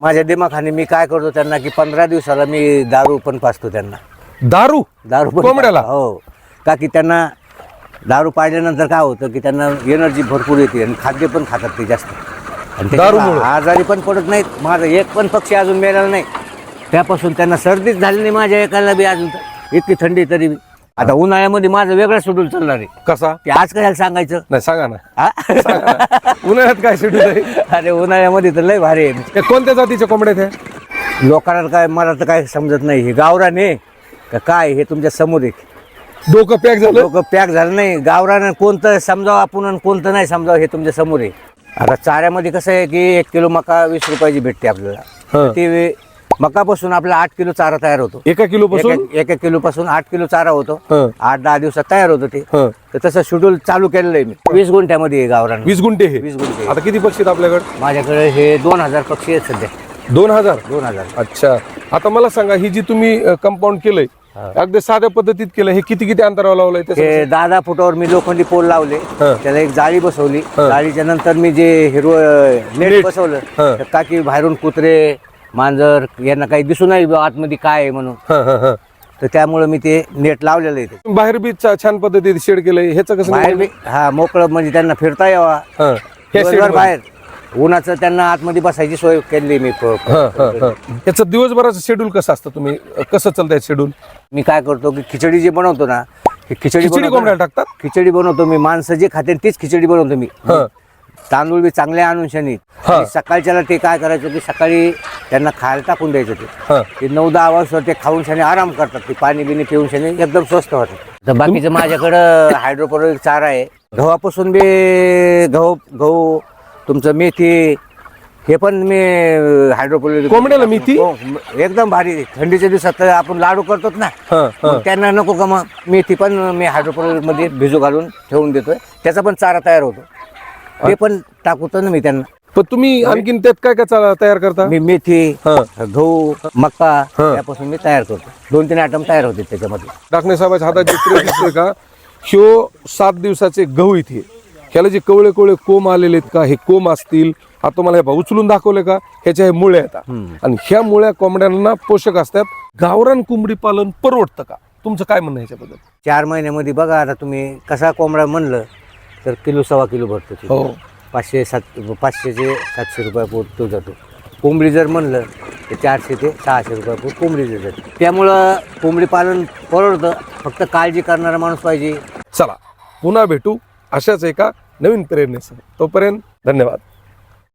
माझ्या दिमाखाने मी काय करतो त्यांना की 15 दिवसाला मी दारू पण पाजतो त्यांना. दारू दारू पण कोंबड्याला? हो, का की त्यांना दारू पाजल्यानंतर काय होतं की त्यांना एनर्जी भरपूर येते आणि खाद्य पण खातात ते जास्त आणि दारूमुळं? आजारी पण पडत नाहीत. माझा एक पण पक्षी अजून मेलेला नाही. त्यापासून त्यांना सर्दीच झाली नाही माझ्या एकाला बी अजून तर. इतकी थंडी तरी बी. आता उन्हाळ्यामध्ये माझं वेगळं शेड्यूल चालणार आहे. कसा? ते आज कशाला सांगायचं? नाही सांगा ना. हा? सांगा ना. उन्हाळ्यात काय शेड्यूल आहे? अरे उन्हाळ्यामध्ये तर लय भारी आहे. हे कोणत्या जातीच्या कोंबड्या आहेत? लोकांना काय मला तर काय समजत नाही. हे गावरान आहे का काय हे तुमच्या समोर आहे. डोकं पॅक झालं. लोक पॅक झालं नाही. गावरान कोणतं समजावं आपण आणि कोणतं नाही समजावं हे तुमच्या समोर आहे. आता चाऱ्यामध्ये कसं आहे की 1 किलो मका 20 रुपयाची भेटते आपल्याला. हं. ते मकापासून आपला 8 किलो चारा तयार होतो. 1 किलो पासून? एक किलो पासून 8 किलो चारा होतो. हं. 8-10 दिवसात तयार होतं ते. हं. तर तसं शेड्यूल चालू केलेलं आहे मी. 20 गुंठ्यामध्ये आहे गावरान. 20 गुंठे हे? 20 गुंठे. आता किती पक्षी आहेत आपल्याकडे? माझ्याकडे हे 2000 पक्षी आहेत सध्या. 2000? 2000. अच्छा. आता मला सांगा, ही जी तुम्ही कंपाऊंड केलंय अगदी साध्या पद्धतीत केलं, हे किती किती अंतरावर लावलंय ते? हे 10 फुटावर मी लोखंडी पोल लावले. हं. त्याला एक जाळी बसवली. हं. जाळीच्या नंतर मी जे हिरवं नेट नेट. बसवलं हं. तर ताकी बाहेरून कुत्रे मांजर यांना काही दिसू नाही बुवा आतमध्ये काय आहे म्हणून. हं, हं, हं. तर त्यामुळे मी ते नेट लावलेलं आहे. ते बाहेर बी छान पद्धतीत शेड केलंय, ह्याचं कसं? बाहेर बी हा मोकळं म्हणजे त्यांना फिरता यावा. हं. ह्या दिवसभर शेडमध्ये? बाहेर उन्हाचं त्यांना आतमध्ये बसायची सोय केली मी. हं, हं, हं. ह्याचं दिवसभराचं शेड्यूल कसं असतं? तुम्ही कसं चालतंय शेड्यूल? मी काय करतो की खिचडी जी बनवतो ना ही खिचडी खिचडी बनवतो कोंबड्याला ना, टाकतात? खिचडी बनवतो मी. माणसं जे खाते तीच खिचडी बनवतो मी. हं. तांदूळ बी चांगले आणून शनी. हा. सकाळच्याला ते काय करायचं की सकाळी त्यांना खायला टाकून द्यायचं ते. हं. ते 9-10 वाजता ते खाऊन शनी आराम करतात. ते पाणी बिणी पिऊन शनी एकदम स्वस्त होतं. तर बाकीचं माझ्याकडं हायड्रोपोनिक चारा आहे. गव्हापासून बी गहू तुमचं मेथी हे पण मी हायड्रोपोनिक. कोंबड्याला मेथी? हो, एकदम भारी. थंडीच्या दिवसात तर आपण लाडू करतो ना, हं, हं. मग त्यांना नको का मग मेथी पण मी हायड्रोपोनिक मध्ये भिजू घालून ठेवून देतोय. त्याचा पण चारा तयार होतो. ते पण टाकतो ना मी त्यांना. पण तुम्ही आणखीन त्यात काय काय तयार करता? मी मेथी हं. गहू मका हं. त्यापासून मी तयार करतो. 2-3 आयटम तयार होते त्याच्यामध्ये. डाकणे साहेबांच्या हातात जे ट्रे दिसतोय का, ह्यो 7 दिवसाचे गहू इथे. ह्याला जे कवळे कवळे कोंब आलेले आहेत का, हे कोंब असतील. आता तुम्हाला हे उचलून दाखवले का, ह्याच्या हे मुळे येतात आणि ह्या मुळ्या कोंबड्यांना पोषक असतात. गावरान कोंबडी पालन परवडतं का? तुमचं काय म्हणणं आहे ह्याच्याबद्दल? 4 महिन्यामध्ये बघा आता तुम्ही कसा कोंबडा म्हणलं तर किलो 1.25 किलो भरतो ते. हो. 500 ते 700 रुपये पोट तो जातो. कोंबडी जर म्हणलं तर 400 ते 600 रुपये पोट कोंबडी जाते. त्यामुळं कोंबडी पालन परवडतं. फक्त काळजी करणारा माणूस पाहिजे. चला पुन्हा भेटू अशाच एका नवीन प्रेरणेसह. तोपर्यंत धन्यवाद.